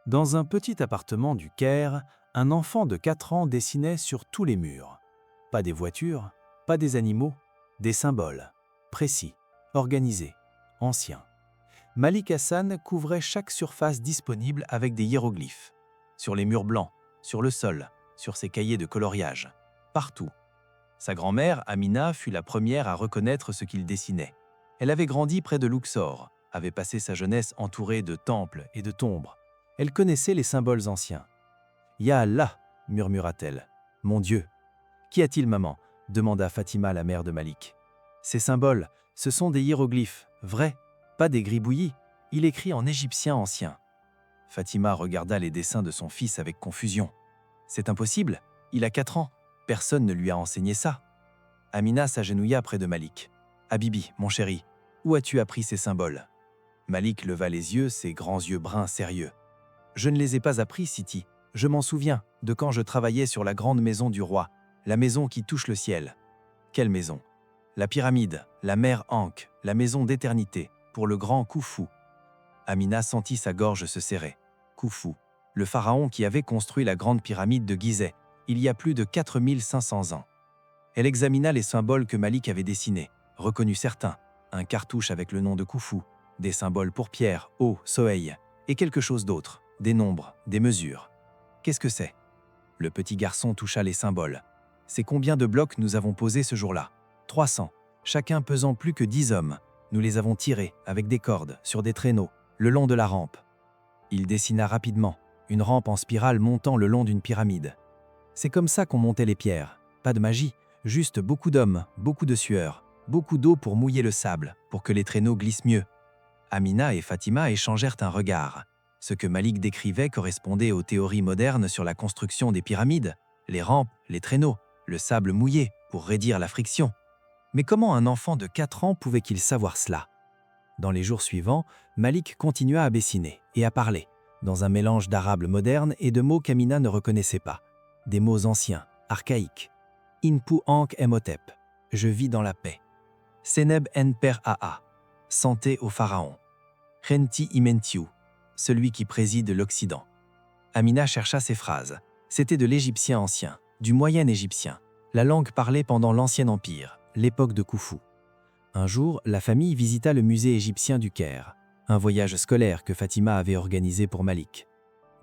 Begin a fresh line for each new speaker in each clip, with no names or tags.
Dans un petit appartement du Caire, un enfant de 4 ans dessinait sur tous les murs. Pas des voitures, pas des animaux, des symboles, précis, organisés, anciens. Malik Hassan couvrait chaque surface disponible avec des hiéroglyphes. Sur les murs blancs, sur le sol, sur ses cahiers de coloriage, partout. Sa grand-mère, Amina, fut la première à reconnaître ce qu'il dessinait. Elle avait grandi près de Luxor, avait passé sa jeunesse entourée de temples et de tombes. Elle connaissait les symboles anciens. « Ya Allah » murmura-t-elle. « Mon Dieu !»« Qu'y a-t-il, maman » demanda Fatima, la mère de Malik. « Ces symboles, ce sont des hiéroglyphes, vrais, pas des gribouillis. Il écrit en égyptien ancien. » Fatima regarda les dessins de son fils avec confusion. « C'est impossible, il a 4 ans. Personne ne lui a enseigné ça. » Amina s'agenouilla près de Malik. « Habibi, mon chéri, où as-tu appris ces symboles ?» Malik leva les yeux, ses grands yeux bruns sérieux. « Je ne les ai pas appris, Siti. Je m'en souviens, de quand je travaillais sur la grande maison du roi, la maison qui touche le ciel. » « Quelle maison ?»« La pyramide, la mère Ankh, la maison d'éternité, pour le grand Khufu. » Amina sentit sa gorge se serrer. Khufu, le pharaon qui avait construit la grande pyramide de Gizeh, il y a plus de 4500 ans. Elle examina les symboles que Malik avait dessinés, reconnut certains, un cartouche avec le nom de Khufu, des symboles pour pierre, eau, soleil, et quelque chose d'autre, des nombres, des mesures. Qu'est-ce que c'est? Le petit garçon toucha les symboles. C'est combien de blocs nous avons posés ce jour-là? 300, chacun pesant plus que 10 hommes. Nous les avons tirés, avec des cordes, sur des traîneaux, le long de la rampe. Il dessina rapidement, une rampe en spirale montant le long d'une pyramide. C'est comme ça qu'on montait les pierres. Pas de magie, juste beaucoup d'hommes, beaucoup de sueur, beaucoup d'eau pour mouiller le sable, pour que les traîneaux glissent mieux. Amina et Fatima échangèrent un regard. Ce que Malik décrivait correspondait aux théories modernes sur la construction des pyramides, les rampes, les traîneaux, le sable mouillé pour raidir la friction. Mais comment un enfant de 4 ans pouvait-il savoir cela? Dans les jours suivants, Malik continua à dessiner et à parler, dans un mélange d'arabe moderne et de mots qu'Amina ne reconnaissait pas. Des mots anciens, archaïques. Inpu Ankh Emhotep, je vis dans la paix. Seneb Enper Aa, santé au pharaon. Khenti Imentiu, celui qui préside l'Occident. Amina chercha ces phrases. C'était de l'égyptien ancien, du moyen égyptien, la langue parlée pendant l'Ancien Empire, l'époque de Khufu. Un jour, la famille visita le musée égyptien du Caire, un voyage scolaire que Fatima avait organisé pour Malik.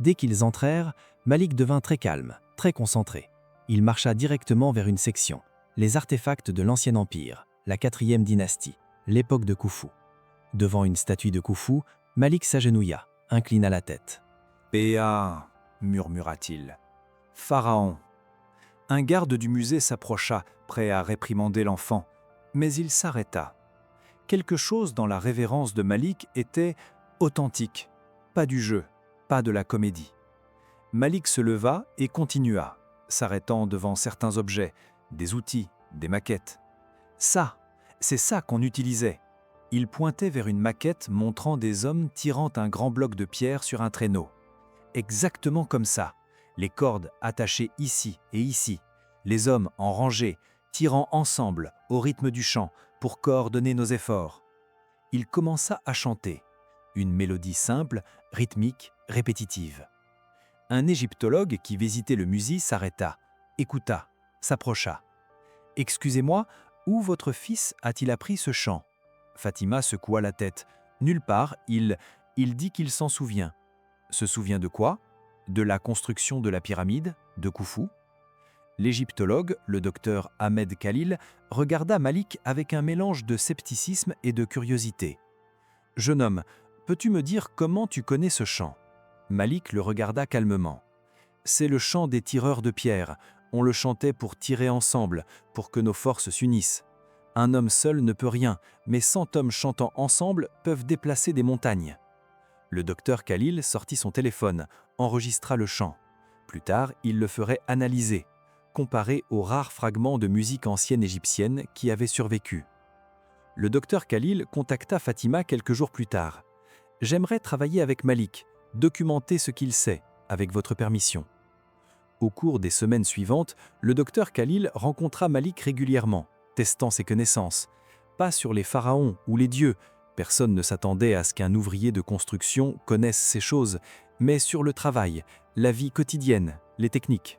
Dès qu'ils entrèrent, Malik devint très calme, très concentré. Il marcha directement vers une section, les artefacts de l'Ancien Empire, la 4e dynastie, l'époque de Khufu. Devant une statue de Khufu, Malik s'agenouilla, inclina la tête.
« Péa » murmura-t-il. « Pharaon » Un garde du musée s'approcha, prêt à réprimander l'enfant, mais il s'arrêta. Quelque chose dans la révérence de Malik était authentique, pas du jeu, pas de la comédie. Malik se leva et continua, s'arrêtant devant certains objets, des outils, des maquettes. Ça, c'est ça qu'on utilisait. Il pointait vers une maquette montrant des hommes tirant un grand bloc de pierre sur un traîneau. Exactement comme ça, les cordes attachées ici et ici, les hommes en rangée, tirant ensemble au rythme du chant pour coordonner nos efforts. Il commença à chanter, une mélodie simple, rythmique, répétitive. Un égyptologue qui visitait le musée s'arrêta, écouta, s'approcha. « Excusez-moi, où votre fils a-t-il appris ce chant ?» Fatima secoua la tête. « Nulle part, il dit qu'il s'en souvient. » « Se souvient de quoi? De la construction de la pyramide, de Khufu ?» L'égyptologue, le docteur Ahmed Khalil, regarda Malik avec un mélange de scepticisme et de curiosité. « Jeune homme, peux-tu me dire comment tu connais ce chant ?» Malik le regarda calmement. « C'est le chant des tireurs de pierre. On le chantait pour tirer ensemble, pour que nos forces s'unissent. Un homme seul ne peut rien, mais 100 hommes chantant ensemble peuvent déplacer des montagnes. » Le docteur Khalil sortit son téléphone, enregistra le chant. Plus tard, il le ferait analyser, comparer aux rares fragments de musique ancienne égyptienne qui avaient survécu. Le docteur Khalil contacta Fatima quelques jours plus tard. « J'aimerais travailler avec Malik, documenter ce qu'il sait, avec votre permission. » Au cours des semaines suivantes, le docteur Khalil rencontra Malik régulièrement, testant ses connaissances. Pas sur les pharaons ou les dieux, personne ne s'attendait à ce qu'un ouvrier de construction connaisse ces choses, mais sur le travail, la vie quotidienne, les techniques.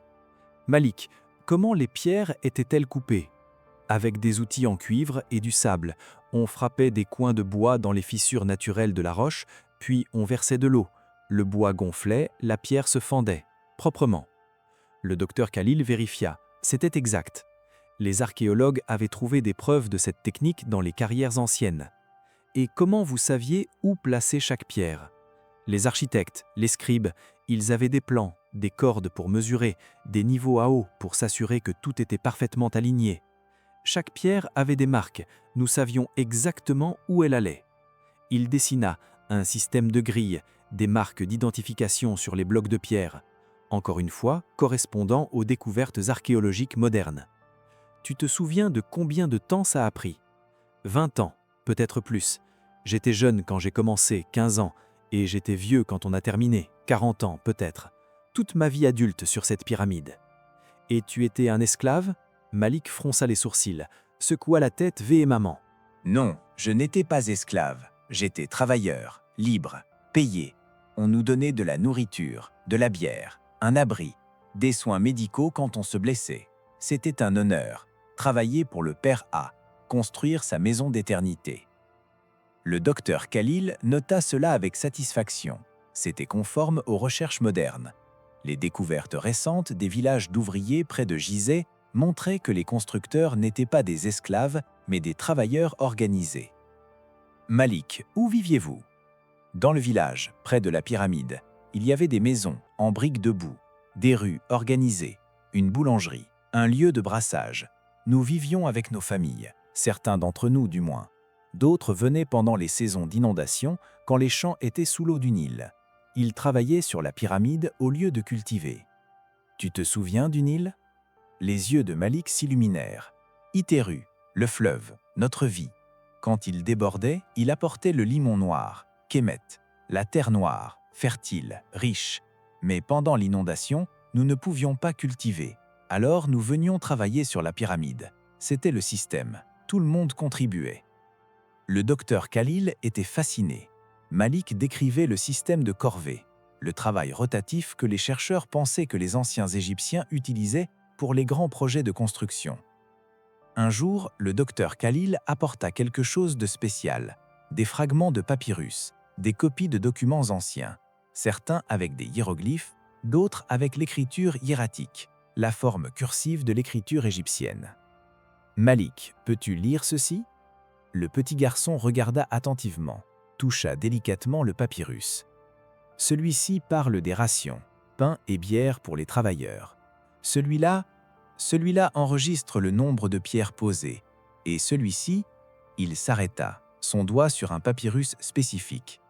Malik, comment les pierres étaient-elles coupées? Avec des outils en cuivre et du sable, on frappait des coins de bois dans les fissures naturelles de la roche, puis on versait de l'eau. Le bois gonflait, la pierre se fendait, proprement. Le docteur Khalil vérifia, c'était exact. Les archéologues avaient trouvé des preuves de cette technique dans les carrières anciennes. Et comment vous saviez où placer chaque pierre? Les architectes, les scribes, ils avaient des plans, des cordes pour mesurer, des niveaux à eau pour s'assurer que tout était parfaitement aligné. Chaque pierre avait des marques, nous savions exactement où elle allait. Il dessina un système de grilles, des marques d'identification sur les blocs de pierre, encore une fois correspondant aux découvertes archéologiques modernes. Tu te souviens de combien de temps ça a pris? 20 ans, peut-être plus. J'étais jeune quand j'ai commencé, 15 ans, et j'étais vieux quand on a terminé, 40 ans peut-être. Toute ma vie adulte sur cette pyramide. Et tu étais un esclave? Malik fronça les sourcils, secoua la tête véhément.
Non, je n'étais pas esclave. J'étais travailleur, libre, payé. On nous donnait de la nourriture, de la bière, un abri, des soins médicaux quand on se blessait. C'était un honneur. Travailler pour le Père A, construire sa maison d'éternité. Le docteur Khalil nota cela avec satisfaction. C'était conforme aux recherches modernes. Les découvertes récentes des villages d'ouvriers près de Gizeh montraient que les constructeurs n'étaient pas des esclaves, mais des travailleurs organisés. Malik, où viviez-vous? Dans le village, près de la pyramide, il y avait des maisons en briques de boue, des rues organisées, une boulangerie, un lieu de brassage. Nous vivions avec nos familles, certains d'entre nous du moins. D'autres venaient pendant les saisons d'inondation quand les champs étaient sous l'eau du Nil. Ils travaillaient sur la pyramide au lieu de cultiver. Tu te souviens du Nil? Les yeux de Malik s'illuminèrent. Iteru, le fleuve, notre vie. Quand il débordait, il apportait le limon noir, Kemet, la terre noire, fertile, riche. Mais pendant l'inondation, nous ne pouvions pas cultiver. Alors nous venions travailler sur la pyramide. C'était le système. Tout le monde contribuait. Le docteur Khalil était fasciné. Malik décrivait le système de corvée, le travail rotatif que les chercheurs pensaient que les anciens Égyptiens utilisaient pour les grands projets de construction. Un jour, le docteur Khalil apporta quelque chose de spécial, des fragments de papyrus, des copies de documents anciens, certains avec des hiéroglyphes, d'autres avec l'écriture hiératique, la forme cursive de l'écriture égyptienne. « Malik, peux-tu lire ceci ?» Le petit garçon regarda attentivement, toucha délicatement le papyrus. Celui-ci parle des rations, pain et bière pour les travailleurs. Celui-là enregistre le nombre de pierres posées. Et celui-ci, il s'arrêta, son doigt sur un papyrus spécifique.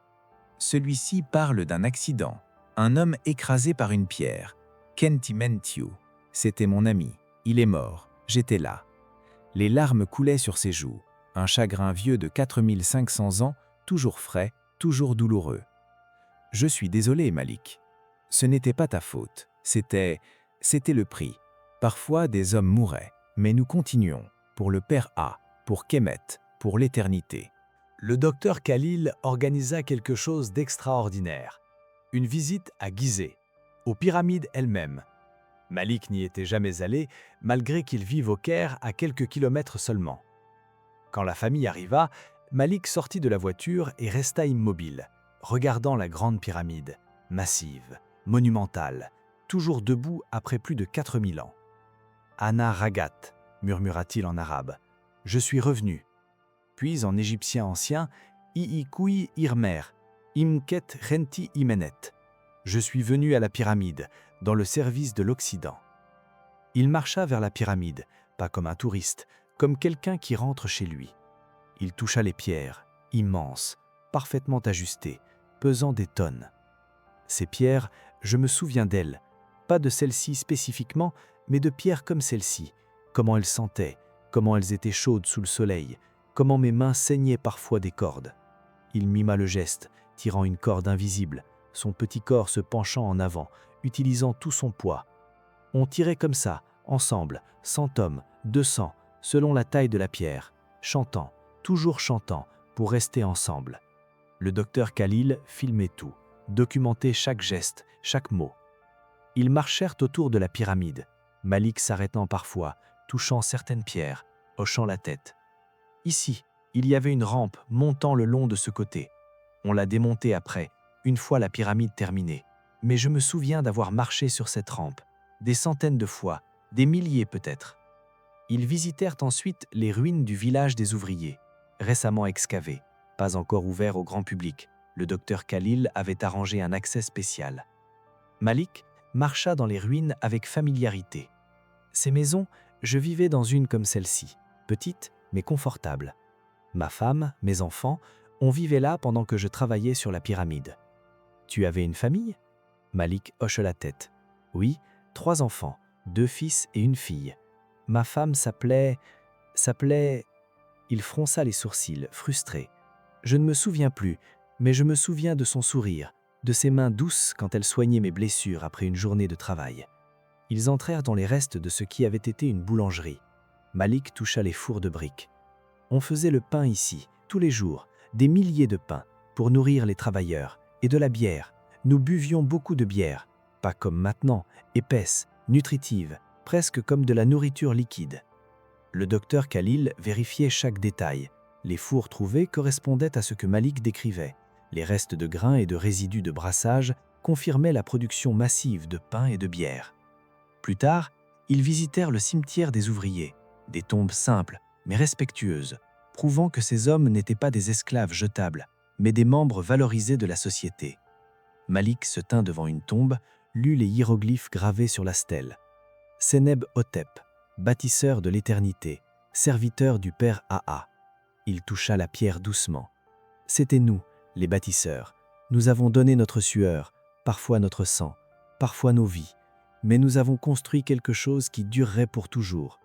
Celui-ci parle d'un accident, un homme écrasé par une pierre. Kentimentiu. C'était mon ami, il est mort, j'étais là. Les larmes coulaient sur ses joues, un chagrin vieux de 4500 ans, toujours frais, toujours douloureux. Je suis désolé, Malik. Ce n'était pas ta faute, c'était le prix. Parfois, des hommes mouraient, mais nous continuons, pour le Père A, pour Kemet, pour l'éternité.
Le docteur Khalil organisa quelque chose d'extraordinaire. Une visite à Gizeh, aux pyramides elles-mêmes. Malik n'y était jamais allé, malgré qu'il vive au Caire à quelques kilomètres seulement. Quand la famille arriva, Malik sortit de la voiture et resta immobile, regardant la grande pyramide, massive, monumentale, toujours debout après plus de 4000 ans. « Ana Ragat » murmura-t-il en arabe. « Je suis revenu. » Puis en égyptien ancien, « Iikui Irmer, Imket Renti Imenet. » Je suis venu à la pyramide, dans le service de l'Occident. Il marcha vers la pyramide, pas comme un touriste, comme quelqu'un qui rentre chez lui. Il toucha les pierres, immenses, parfaitement ajustées, pesant des tonnes. Ces pierres, je me souviens d'elles, pas de celles-ci spécifiquement, mais de pierres comme celle-ci, comment elles sentaient, comment elles étaient chaudes sous le soleil, comment mes mains saignaient parfois des cordes. Il mima le geste, tirant une corde invisible, son petit corps se penchant en avant, utilisant tout son poids. On tirait comme ça, ensemble, 100 hommes, 200, selon la taille de la pierre, chantant, toujours chantant, pour rester ensemble. Le docteur Khalil filmait tout, documenter chaque geste, chaque mot. Ils marchèrent autour de la pyramide, Malik s'arrêtant parfois, touchant certaines pierres, hochant la tête. Ici, il y avait une rampe montant le long de ce côté. On l'a démontée après, une fois la pyramide terminée. Mais je me souviens d'avoir marché sur cette rampe, des centaines de fois, des milliers peut-être. Ils visitèrent ensuite les ruines du village des ouvriers, récemment excavé, pas encore ouvert au grand public. Le docteur Khalil avait arrangé un accès spécial. Malik marcha dans les ruines avec familiarité. Ces maisons, je vivais dans une comme celle-ci, petite mais confortable. Ma femme, mes enfants, on vivait là pendant que je travaillais sur la pyramide. Tu avais une famille ? Malik hoche la tête. Oui, 3 enfants, 2 fils et une fille. Ma femme s'appelait... Il fronça les sourcils, frustré. Je ne me souviens plus, mais je me souviens de son sourire, de ses mains douces quand elle soignait mes blessures après une journée de travail. Ils entrèrent dans les restes de ce qui avait été une boulangerie. Malik toucha les fours de briques. On faisait le pain ici, tous les jours, des milliers de pains, pour nourrir les travailleurs, et de la bière. Nous buvions beaucoup de bière, pas comme maintenant, épaisse, nutritive, presque comme de la nourriture liquide. Le docteur Khalil vérifiait chaque détail. Les fours trouvés correspondaient à ce que Malik décrivait. Les restes de grains et de résidus de brassage confirmaient la production massive de pain et de bière. Plus tard, ils visitèrent le cimetière des ouvriers, des tombes simples mais respectueuses, prouvant que ces hommes n'étaient pas des esclaves jetables, mais des membres valorisés de la société. Malik se tint devant une tombe, lut les hiéroglyphes gravés sur la stèle. Seneb Hotep, bâtisseur de l'éternité, serviteur du Père Aa. Il toucha la pierre doucement. C'était nous, les bâtisseurs. Nous avons donné notre sueur, parfois notre sang, parfois nos vies, mais nous avons construit quelque chose qui durerait pour toujours.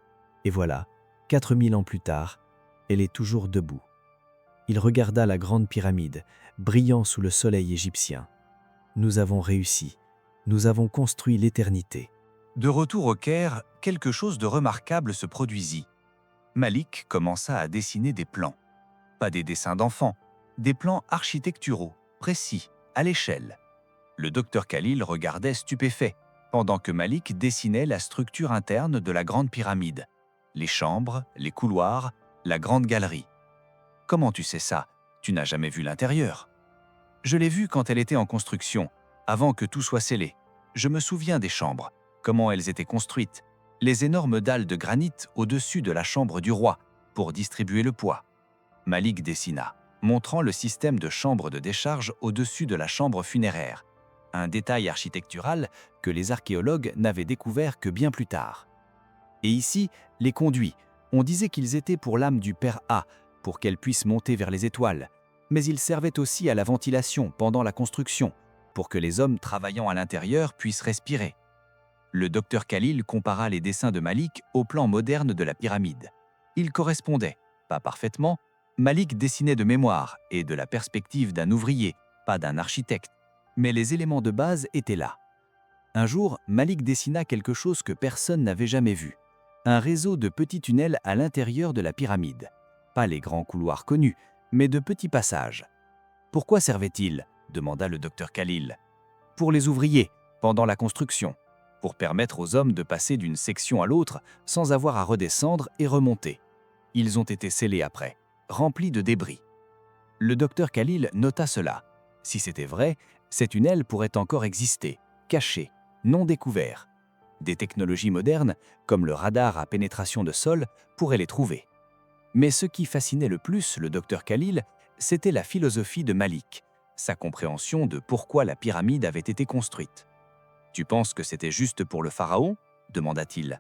Et voilà, 4000 ans plus tard, elle est toujours debout. Il regarda la grande pyramide, brillant sous le soleil égyptien. Nous avons réussi. Nous avons construit l'éternité.
De retour au Caire, quelque chose de remarquable se produisit. Malik commença à dessiner des plans. Pas des dessins d'enfants, des plans architecturaux, précis, à l'échelle. Le docteur Khalil regardait stupéfait, pendant que Malik dessinait la structure interne de la grande pyramide. Les chambres, les couloirs, la grande galerie. « Comment tu sais ça? Tu n'as jamais vu l'intérieur ?» « Je l'ai vu quand elle était en construction, avant que tout soit scellé. Je me souviens des chambres, comment elles étaient construites, les énormes dalles de granit au-dessus de la chambre du roi pour distribuer le poids. » Malik dessina, montrant le système de chambres de décharge au-dessus de la chambre funéraire, un détail architectural que les archéologues n'avaient découvert que bien plus tard. Et ici, les conduits, on disait qu'ils étaient pour l'âme du Père A, pour qu'elle puisse monter vers les étoiles, mais ils servaient aussi à la ventilation pendant la construction, pour que les hommes travaillant à l'intérieur puissent respirer. Le docteur Khalil compara les dessins de Malik au plan moderne de la pyramide. Ils correspondaient, pas parfaitement. Malik dessinait de mémoire et de la perspective d'un ouvrier, pas d'un architecte, mais les éléments de base étaient là. Un jour, Malik dessina quelque chose que personne n'avait jamais vu. Un réseau de petits tunnels à l'intérieur de la pyramide. Pas les grands couloirs connus, mais de petits passages. « Pourquoi servaient-ils » demanda le docteur Khalil. « Pour les ouvriers, pendant la construction, pour permettre aux hommes de passer d'une section à l'autre sans avoir à redescendre et remonter. Ils ont été scellés après, remplis de débris. » Le docteur Khalil nota cela. Si c'était vrai, ces tunnels pourraient encore exister, cachés, non découverts. Des technologies modernes, comme le radar à pénétration de sol, pourraient les trouver. Mais ce qui fascinait le plus le docteur Khalil, c'était la philosophie de Malik, sa compréhension de pourquoi la pyramide avait été construite. « Tu penses que c'était juste pour le pharaon ?» demanda-t-il.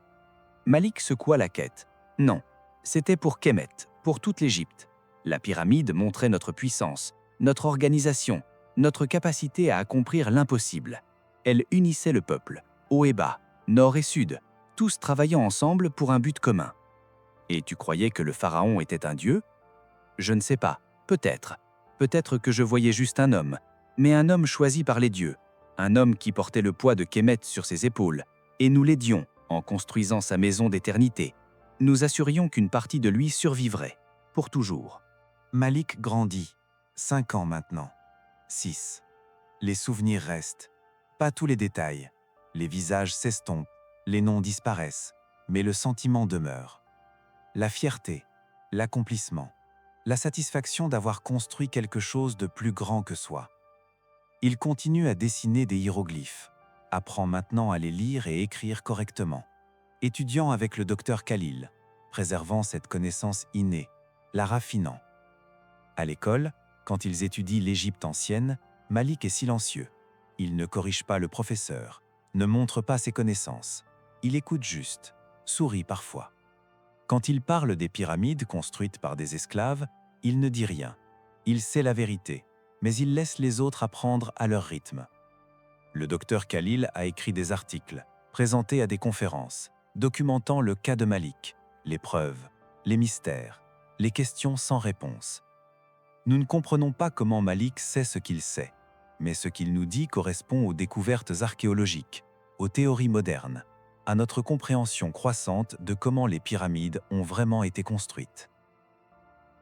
Malik secoua la tête. « Non, c'était pour Kemet, pour toute l'Égypte. La pyramide montrait notre puissance, notre organisation, notre capacité à accomplir l'impossible. Elle unissait le peuple, haut et bas, nord et sud, tous travaillant ensemble pour un but commun. Et tu croyais que le pharaon était un dieu? Je ne sais pas, peut-être. Peut-être que je voyais juste un homme, mais un homme choisi par les dieux, un homme qui portait le poids de Kemet sur ses épaules, et nous l'aidions en construisant sa maison d'éternité. Nous assurions qu'une partie de lui survivrait, pour toujours. Malik grandit, 5 ans maintenant, 6. Les souvenirs restent. Pas tous les détails. Les visages s'estompent, les noms disparaissent, mais le sentiment demeure. La fierté, l'accomplissement, la satisfaction d'avoir construit quelque chose de plus grand que soi. Il continue à dessiner des hiéroglyphes, apprend maintenant à les lire et écrire correctement. Étudiant avec le docteur Khalil, préservant cette connaissance innée, la raffinant. À l'école, quand ils étudient l'Égypte ancienne, Malik est silencieux. Il ne corrige pas le professeur, ne montre pas ses connaissances. Il écoute juste, sourit parfois. Quand il parle des pyramides construites par des esclaves, il ne dit rien. Il sait la vérité, mais il laisse les autres apprendre à leur rythme. Le docteur Khalil a écrit des articles, présentés à des conférences, documentant le cas de Malik, les preuves, les mystères, les questions sans réponse. Nous ne comprenons pas comment Malik sait ce qu'il sait, mais ce qu'il nous dit correspond aux découvertes archéologiques, aux théories modernes, à notre compréhension croissante de comment les pyramides ont vraiment été construites.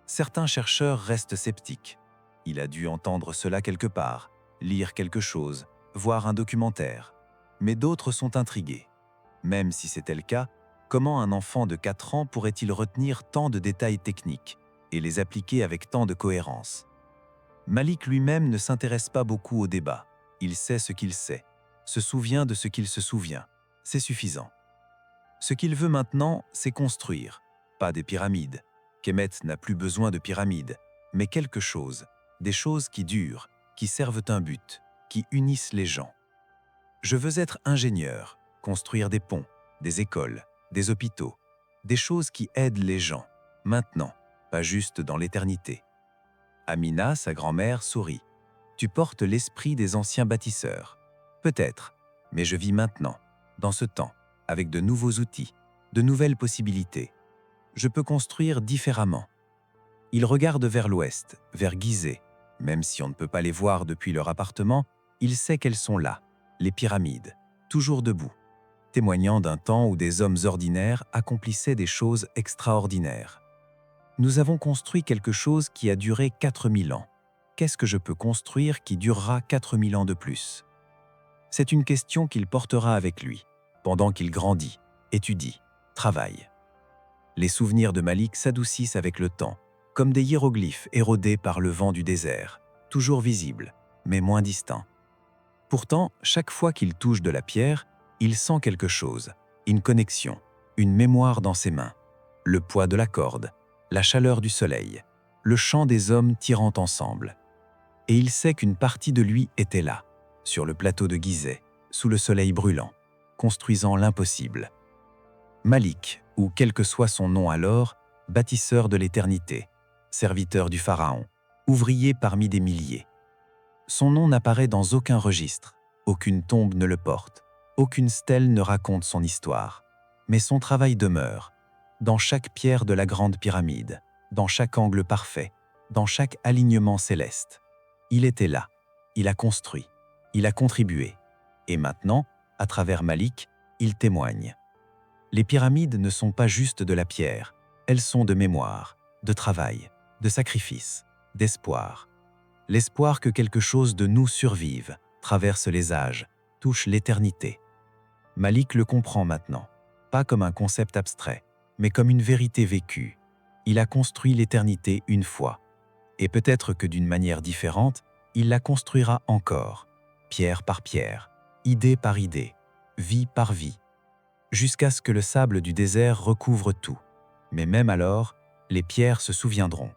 Certains chercheurs restent sceptiques. Il a dû entendre cela quelque part, lire quelque chose, voir un documentaire. Mais d'autres sont intrigués. Même si c'était le cas, comment un enfant de 4 ans pourrait-il retenir tant de détails techniques et les appliquer avec tant de cohérence? Malik lui-même ne s'intéresse pas beaucoup au débat. Il sait ce qu'il sait, se souvient de ce qu'il se souvient. C'est suffisant. Ce qu'il veut maintenant, c'est construire, pas des pyramides. Kemet n'a plus besoin de pyramides, mais quelque chose, des choses qui durent, qui servent un but, qui unissent les gens. Je veux être ingénieur, construire des ponts, des écoles, des hôpitaux, des choses qui aident les gens, maintenant, pas juste dans l'éternité. Amina, sa grand-mère, sourit. Tu portes l'esprit des anciens bâtisseurs. Peut-être, mais je vis maintenant, dans ce temps, avec de nouveaux outils, de nouvelles possibilités. Je peux construire différemment. Il regarde vers l'ouest, vers Gizeh. Même si on ne peut pas les voir depuis leur appartement, il sait qu'elles sont là, les pyramides, toujours debout, témoignant d'un temps où des hommes ordinaires accomplissaient des choses extraordinaires. Nous avons construit quelque chose qui a duré 4000 ans. Qu'est-ce que je peux construire qui durera 4000 ans de plus? C'est une question qu'il portera avec lui, pendant qu'il grandit, étudie, travaille. Les souvenirs de Malik s'adoucissent avec le temps, comme des hiéroglyphes érodés par le vent du désert, toujours visibles, mais moins distincts. Pourtant, chaque fois qu'il touche de la pierre, il sent quelque chose, une connexion, une mémoire dans ses mains, le poids de la corde, la chaleur du soleil, le chant des hommes tirant ensemble. Et il sait qu'une partie de lui était là, sur le plateau de Gizeh, sous le soleil brûlant, construisant l'impossible. Malik, ou quel que soit son nom alors, bâtisseur de l'éternité, serviteur du pharaon, ouvrier parmi des milliers. Son nom n'apparaît dans aucun registre, aucune tombe ne le porte, aucune stèle ne raconte son histoire. Mais son travail demeure, dans chaque pierre de la grande pyramide, dans chaque angle parfait, dans chaque alignement céleste. Il était là, il a construit, il a contribué. Et maintenant, à travers Malik, il témoigne. Les pyramides ne sont pas juste de la pierre, elles sont de mémoire, de travail, de sacrifice, d'espoir. L'espoir que quelque chose de nous survive, traverse les âges, touche l'éternité. Malik le comprend maintenant, pas comme un concept abstrait, mais comme une vérité vécue. Il a construit l'éternité une fois, et peut-être que d'une manière différente, il la construira encore, pierre par pierre, idée par idée, vie par vie, jusqu'à ce que le sable du désert recouvre tout. Mais même alors, les pierres se souviendront.